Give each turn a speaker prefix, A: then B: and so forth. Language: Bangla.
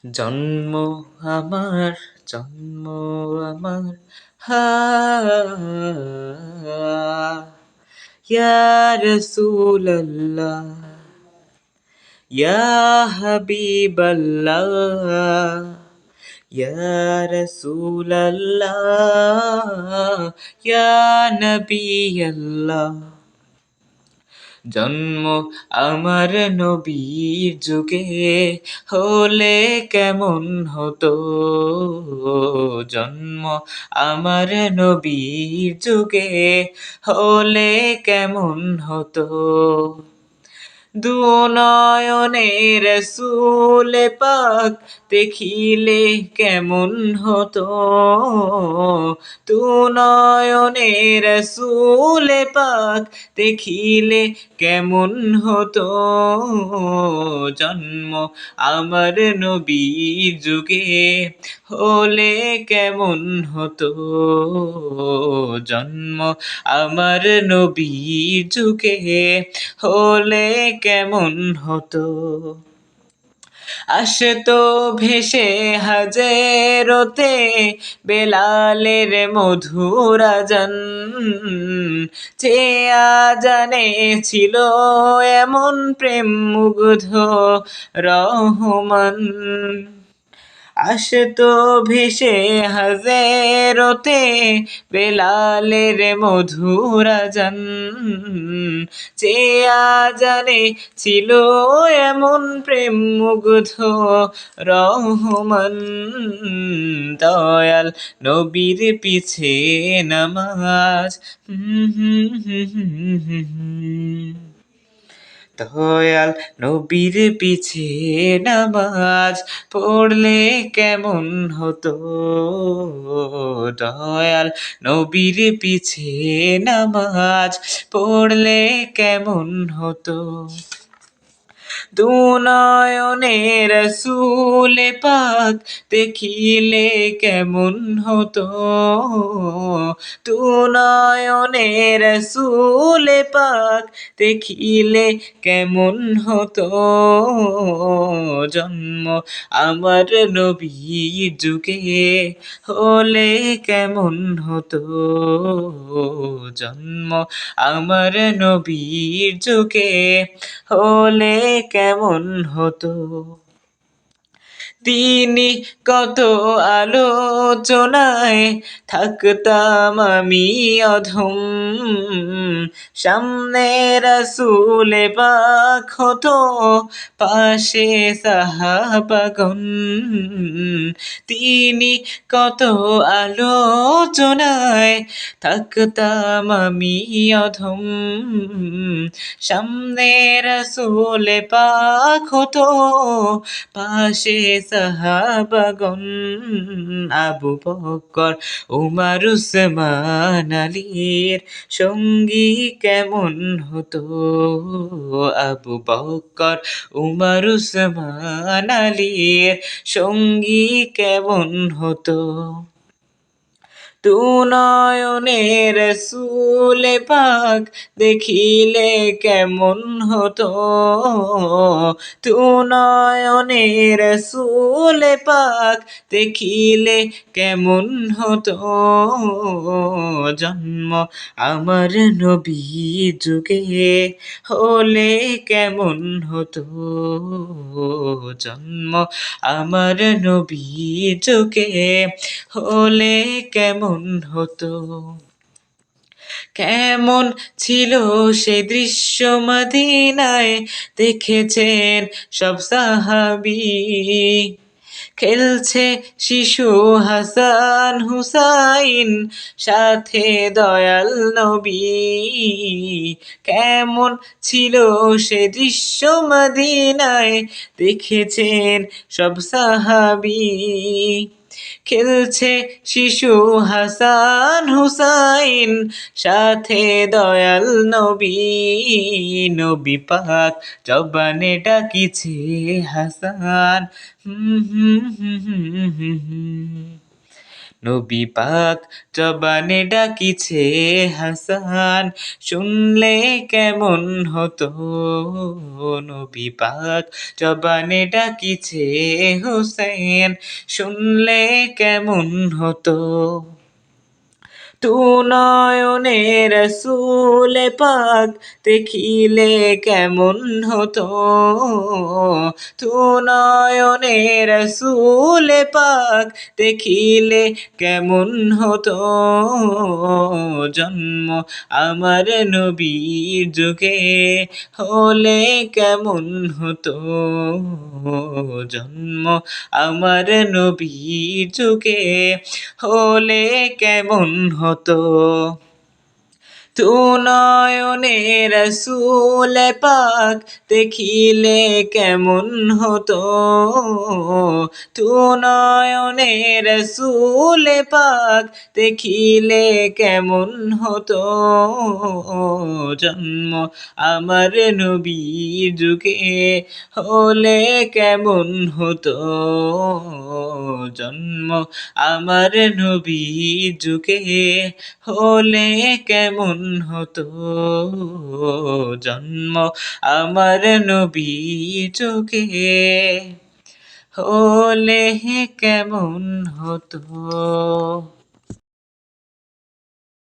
A: জন্ম আমার জন্ম আমার হা ইয়া রাসূলুল্লাহ ইয়া হাবিবাল্লাহ ইয়া রাসূলুল্লাহ ইয়া নবিয়াল্লাহ জন্ম আমার নবীর যুগে হলে কেমন হতো, জন্ম আমার নবীর যুগে হলে কেমন হতো। দুনয়নে রাসূল পাক দেখিলে কেমন হতো, দুনয়নে রাসূল পাক দেখিলে কেমন হতো। জন্ম আমার নবীর যুগে হলে কেমন হতো, জন্ম আমার নবীর যুগে হলে কেমন হতো। আসতো ভেসে হাজেরতে বেলালের মধুর আজান, যে আজানে ছিল এমন প্রেম মুগ্ধ রহমান। আসতো ভেসে হাজেরতে বেলালের মধুর আজান, যে আজানে ছিল এমন প্রেম মুগ্ধ রহমান। দয়াল নবীর পিছে নামাজ দয়াল নবীর পিছে নামাজ পড়লে কেমন হতো, দয়াল নবীর পিছে নামাজ পড়লে কেমন হতো। দুনয়নে রাসূল পাক দেখিলে কেমন হতো, দুনয়নে রাসূল পাক দেখিলে কেমন হতো। জন্ম আমার নবীর যুগে হলে কেমন হতো, জন্ম আমার নবীর যুগে হলে কেমন হতো। তিনি কত আলোচনায় থাকতাম আমি অধম, সামনে রাসূল পাক হতো পাশে সাহাবাগণ। তিনি কত আলোচনায় থাকতাম আমি অধম, সামনে রাসূল পাক হতো পাশে সাহাবাগণ। আবু বকর উমর উসমান আলীর সঙ্গী কেমন হতো, আবু বকর উমর উসমান আলীর সঙ্গী কেমন হতো। দুনয়নে রাসূল পাক দেখিলে কেমন হতো, দুনয়নে রাসূল পাক দেখিলে কেমন হতো। জন্ম আমার নবীর যুগে হলে কেমন হতো, জন্ম আমার নবীর যুগে হলে কেমন হতো। কেমন ছিল সে দৃশ্য মদিনায় দেখেছেন সব সাহাবী, খেলছে শিশু হাসান হুসাইন সাথে দয়াল নবী। কেমন ছিল সে দৃশ্য মদিনায় দেখেছেন সব সাহাবী, খেলছে শিশু হাসান হুসাইন সাথে দয়াল নবী। নবী পাক জবানে ডাকিছে হাসান, নবী পাক জবানে ডাকিছে হাসান, শুনলে কেমন হতো। নবী পাক জবানে ডাকিছে হোসেন, শুনলে কেমন হতো। তু নয়নে রসূল পাক দেখিলে কেমন হতো। তু নয়নে রসূল পাক দেখিলে কেমন হতো। জন্ম আমার নবীর যুগে হলে কেমন হতো। জন্ম আমার নবীর যুগে হলে কেমন হতো। তু নয়নে রসূল পাক দেখিলে কেমন হতো। তু নয়নে রসূল পাক দেখিলে কেমন হতো। জন্ম আমার নবীর যুগে হলে কেমন হতো। জন্ম আমার নবীর যুগে হলে কেমন হতো। জন্ম আমার নবীর যুগে হলে কেমন হতো।